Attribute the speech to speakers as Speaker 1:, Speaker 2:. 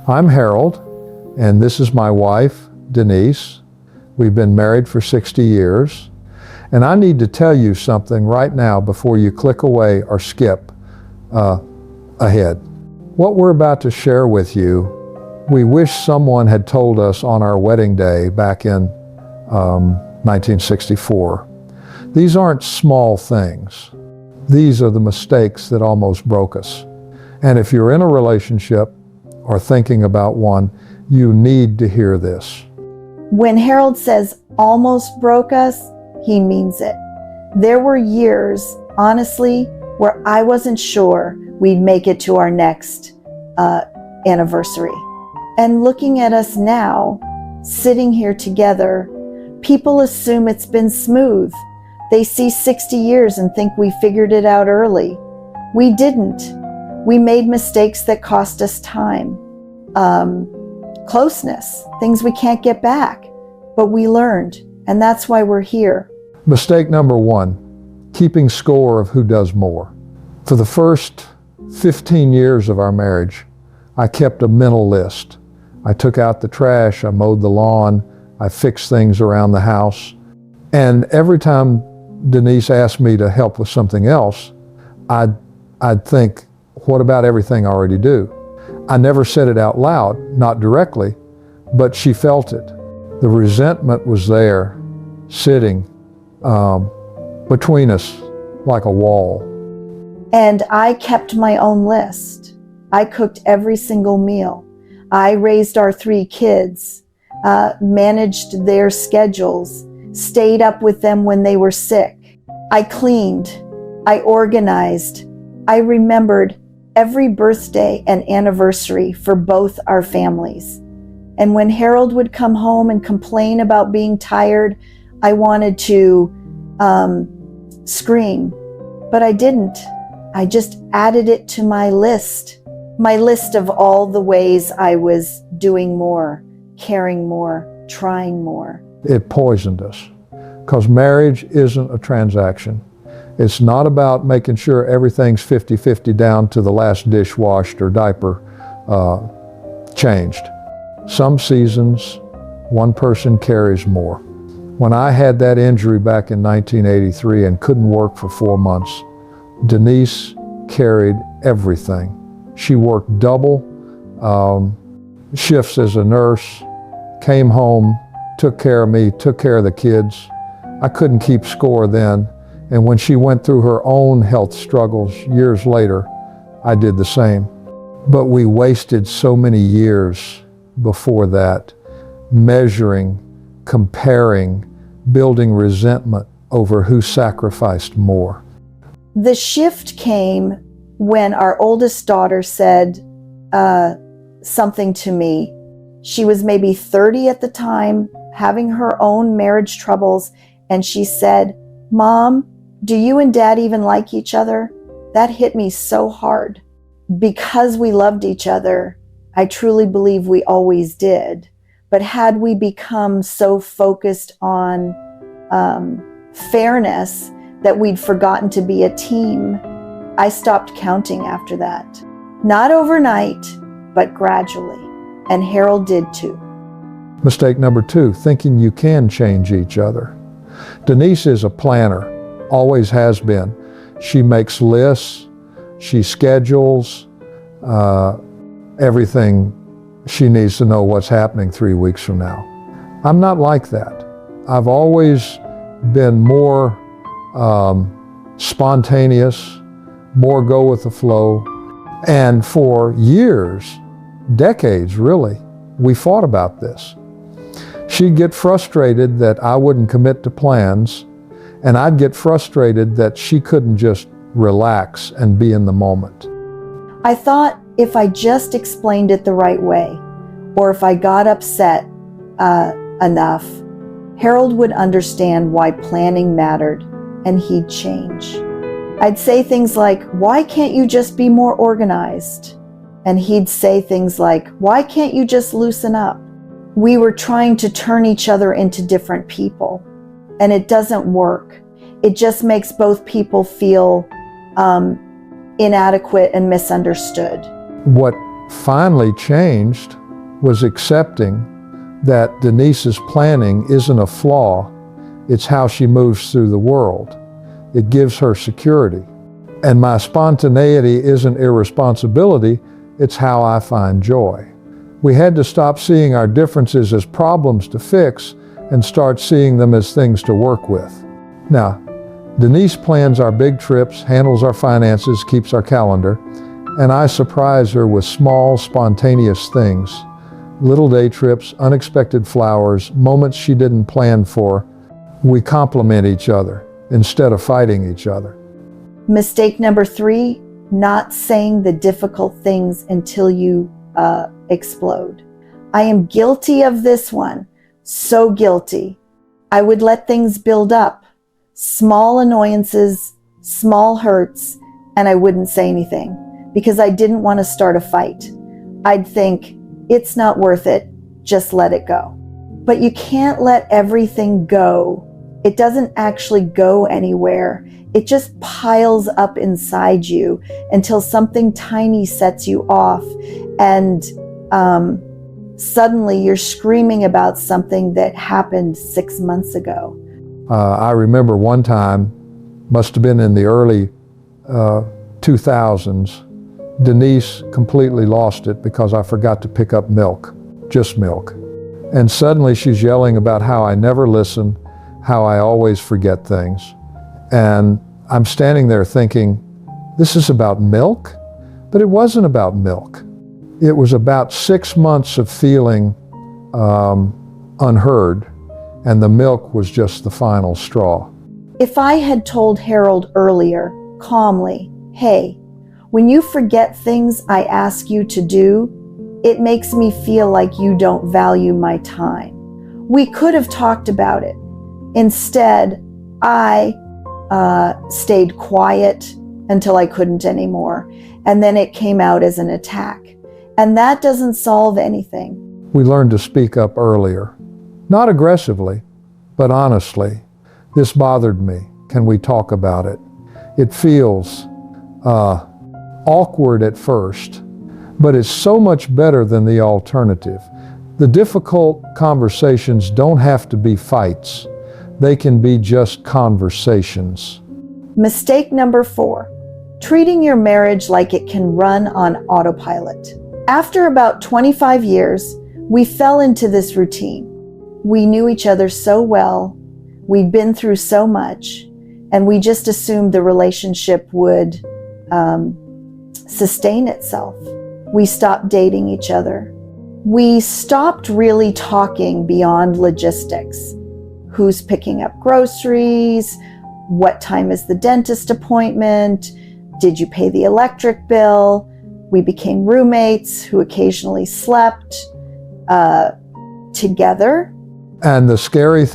Speaker 1: I'm Harold, and this is my wife, Denise. We've been married for 60 years. And I need to tell you something right now before you click away or skip ahead. What we're about to share with you, we wish someone had told us on our wedding day back in 1964. These aren't small things. These are the mistakes that almost broke us. And if you're in a relationship or thinking about one, you need to hear this.
Speaker 2: When Harold says almost broke us, he means it. There were years, honestly, where I wasn't sure we'd make it to our next anniversary. And looking at us now, sitting here together, people assume it's been smooth. They see 60 years and think we figured it out early. We didn't. We made mistakes that cost us time, closeness, things we can't get back, but we learned, and that's why we're here.
Speaker 1: Mistake number one, keeping score of who does more. For the first 15 years of our marriage, I kept a mental list. I took out the trash, I mowed the lawn, I fixed things around the house. And every time Denise asked me to help with something else, I'd think, what about everything I already do? I never said it out loud, not directly, but she felt it. The resentment was there, sitting between us like a wall.
Speaker 2: And I kept my own list. I cooked every single meal. I raised our 3 kids, managed their schedules, stayed up with them when they were sick. I cleaned, I organized, I remembered every birthday and anniversary for both our families. And when Harold would come home and complain about being tired, I wanted to scream, but I didn't. I just added it to my list of all the ways I was doing more, caring more, trying more.
Speaker 1: It poisoned us, because marriage isn't a transaction. It's not about making sure everything's 50-50 down to the last dish washed or diaper changed. Some seasons, one person carries more. When I had that injury back in 1983 and couldn't work for 4 months, Denise carried everything. She worked double shifts as a nurse, came home, took care of me, took care of the kids. I couldn't keep score then. And when she went through her own health struggles years later, I did the same. But we wasted so many years before that, measuring, comparing, building resentment over who sacrificed more.
Speaker 2: The shift came when our oldest daughter said something to me. She was maybe 30 at the time, having her own marriage troubles, and she said, "Mom, do you and Dad even like each other?" That hit me so hard. Because we loved each other, I truly believe we always did. But had we become so focused on fairness that we'd forgotten to be a team, I stopped counting after that. Not overnight, but gradually. And Harold did too.
Speaker 1: Mistake number 2, thinking you can change each other. Denise is a planner, always has been. She makes lists, she schedules everything she needs to know what's happening 3 weeks from now. I'm not like that. I've always been more spontaneous, more go with the flow. And for years, decades really, we fought about this. She'd get frustrated that I wouldn't commit to plans, and I'd get frustrated that she couldn't just relax and be in the moment.
Speaker 2: I thought if I just explained it the right way, or if I got upset enough, Harold would understand why planning mattered, and he'd change. I'd say things like, "Why can't you just be more organized?" And he'd say things like, "Why can't you just loosen up?" We were trying to turn each other into different people, and it doesn't work. It just makes both people feel inadequate and misunderstood.
Speaker 1: What finally changed was accepting that Denise's planning isn't a flaw, it's how she moves through the world. It gives her security. And my spontaneity isn't irresponsibility, it's how I find joy. We had to stop seeing our differences as problems to fix and start seeing them as things to work with. Now, Denise plans our big trips, handles our finances, keeps our calendar, and I surprise her with small, spontaneous things. Little day trips, unexpected flowers, moments she didn't plan for. We complement each other instead of fighting each other.
Speaker 2: Mistake number 3, not saying the difficult things until you explode. I am guilty of this one. So guilty. I would let things build up. Small annoyances, small hurts, and I wouldn't say anything because I didn't want to start a fight. I'd think, it's not worth it, just let it go. But you can't let everything go. It doesn't actually go anywhere. It just piles up inside you until something tiny sets you off, and suddenly you're screaming about something that happened 6 months ago.
Speaker 1: I remember one time, must have been in the early 2000s, Denise completely lost it because I forgot to pick up milk, just milk. And suddenly she's yelling about how I never listen, how I always forget things. And I'm standing there thinking, this is about milk? But it wasn't about milk. It was about 6 months of feeling unheard, and the milk was just the final straw.
Speaker 2: If I had told Harold earlier, calmly, hey, when you forget things I ask you to do, it makes me feel like you don't value my time. We could have talked about it. Instead, I stayed quiet until I couldn't anymore. And then it came out as an attack. And that doesn't solve anything.
Speaker 1: We learned to speak up earlier. Not aggressively, but honestly. This bothered me. Can we talk about it? It feels awkward at first, but it's so much better than the alternative. The difficult conversations don't have to be fights. They can be just conversations.
Speaker 2: Mistake number 4, treating your marriage like it can run on autopilot. After about 25 years, we fell into this routine. We knew each other so well, we'd been through so much, and we just assumed the relationship would sustain itself. We stopped dating each other. We stopped really talking beyond logistics. Who's picking up groceries? What time is the dentist appointment? Did you pay the electric bill? We became roommates who occasionally slept together.
Speaker 1: And the scary thing